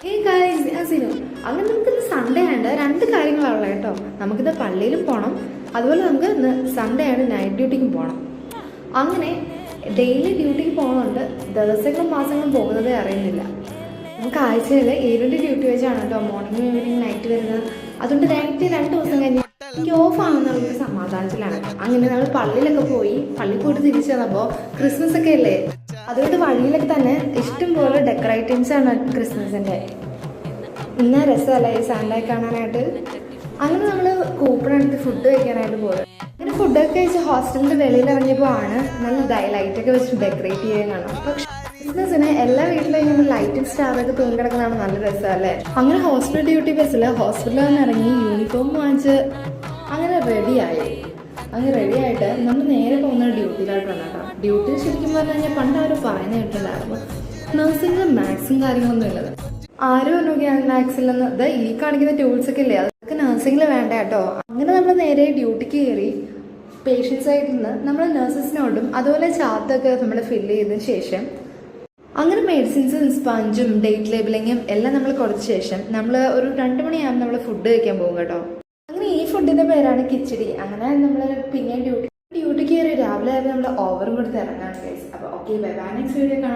Hey guys, ഞാൻ സിനു. അങ്ങനെ നമുക്കിന്ന് സൺഡേ ആണ്ട് രണ്ട് കാര്യങ്ങളുള്ള കേട്ടോ. നമുക്കിന്ന് പള്ളിയിലും പോകണം, അതുപോലെ നമുക്ക് ഇന്ന് സൺഡേ ആണ്ട് നൈറ്റ് ഡ്യൂട്ടിക്കും പോകണം. അങ്ങനെ ഡെയിലി ഡ്യൂട്ടിക്ക് പോകുന്നുണ്ട്, ദിവസങ്ങളും മാസങ്ങളും പോകുന്നതേ അറിയുന്നില്ല. നമുക്ക് ആഴ്ചയിൽ 7 ഡ്യൂട്ടി വെച്ചാണ് കേട്ടോ, മോർണിംഗ് ഈവനിങ് നൈറ്റ് വരുന്നത്. അതുകൊണ്ട് നൈറ്റ് 2 ദിവസം കഴിഞ്ഞ് എനിക്ക് ഓഫ് ആവുന്ന സമാധാനത്തിലാണ്. അങ്ങനെ നമ്മൾ പള്ളിയിലൊക്കെ പള്ളി പോയിട്ട് തിരിച്ചു വന്നപ്പോൾ ക്രിസ്മസ് ഒക്കെ അല്ലേ, അതുകൊണ്ട് വഴിയിലൊക്കെ തന്നെ ഇഷ്ടം പോലെ ഡെക്കറേറ്റീവ്സ് ആണ് ക്രിസ്മസിൻ്റെ. ഇന്ന രസമല്ലേ ഈ സാന്റയെ കാണാനായിട്ട്. അങ്ങനെ നമ്മൾ കൂപ്പൺ എടുത്ത് ഫുഡ് കഴിക്കാനായിട്ട് പോയത്. അങ്ങനെ ഫുഡൊക്കെ കഴിച്ച് ഹോസ്റ്റലിൻ്റെ വെളിയിൽ ഇറങ്ങിയപ്പോൾ ആണ് നല്ല ലൈറ്റൊക്കെ വെച്ച് ഡെക്കറേറ്റ് ചെയ്യാൻ കാണാം. പക്ഷെ ക്രിസ്മസിന് എല്ലാ വീട്ടിലും ഇങ്ങനെ ലൈറ്റും സ്റ്റാറൊക്കെ തൂങ്ങിക്കിടക്കുന്നതാണ് നല്ല രസമല്ലേ. അങ്ങനെ ഹോസ്റ്റൽ ഡ്യൂട്ടി ബസ്സിൽ ഹോസ്പിറ്റലിൽ നിന്ന് ഇറങ്ങി യൂണിഫോം വാങ്ങിച്ച് അങ്ങനെ റെഡിയായിട്ട് നമ്മൾ നേരെ പോകുന്ന ഡ്യൂട്ടിയിലായിട്ട് വന്നേക്കാം. ഡ്യൂട്ടി ശരിക്കും പറഞ്ഞു കഴിഞ്ഞാൽ പണ്ട് അവർ പറയുന്ന കേട്ടിട്ടുണ്ടായിരുന്നു, നഴ്സിംഗിൽ മാത്സും കാര്യങ്ങളൊന്നും ഇല്ലത്. ആരും നോക്കിയാണ് മാത്സിലെന്ന്. ഇത് ഈ കാണിക്കുന്ന ടൂൾസൊക്കെ ഇല്ലേ, അതൊക്കെ നഴ്സിംഗിൽ വേണ്ട കേട്ടോ. അങ്ങനെ നമ്മൾ നേരെ ഡ്യൂട്ടിക്ക് കയറി പേഷ്യൻസ് ആയിട്ട് നിന്ന് നമ്മൾ നഴ്സസിനോടും അതുപോലെ ചാർത്തൊക്കെ നമ്മൾ ഫില്ല് ചെയ്തതിന് ശേഷം അങ്ങനെ മെഡിസിൻസും സ്പഞ്ചും ഡേറ്റ് ലേബിളിങ്ങും എല്ലാം നമ്മൾ കുറച്ച ശേഷം നമ്മൾ ഒരു 2 മണിയാകുമ്പോൾ നമ്മൾ ഫുഡ് കഴിക്കാൻ പോകും കേട്ടോ. അങ്ങനെ ഈ ഫുഡിൻ്റെ പേരാണ് കിച്ചടി. അങ്ങനെ നമ്മൾ പിന്നെ ഡ്യൂട്ടിക്ക് കയറി രാവിലെ ആയിരുന്നു നമ്മൾ ഓവറും കൊടുത്ത് ഇറങ്ങാൻ ഗൈസ്. അപ്പോൾ okay, bye bye, next video കാണാം.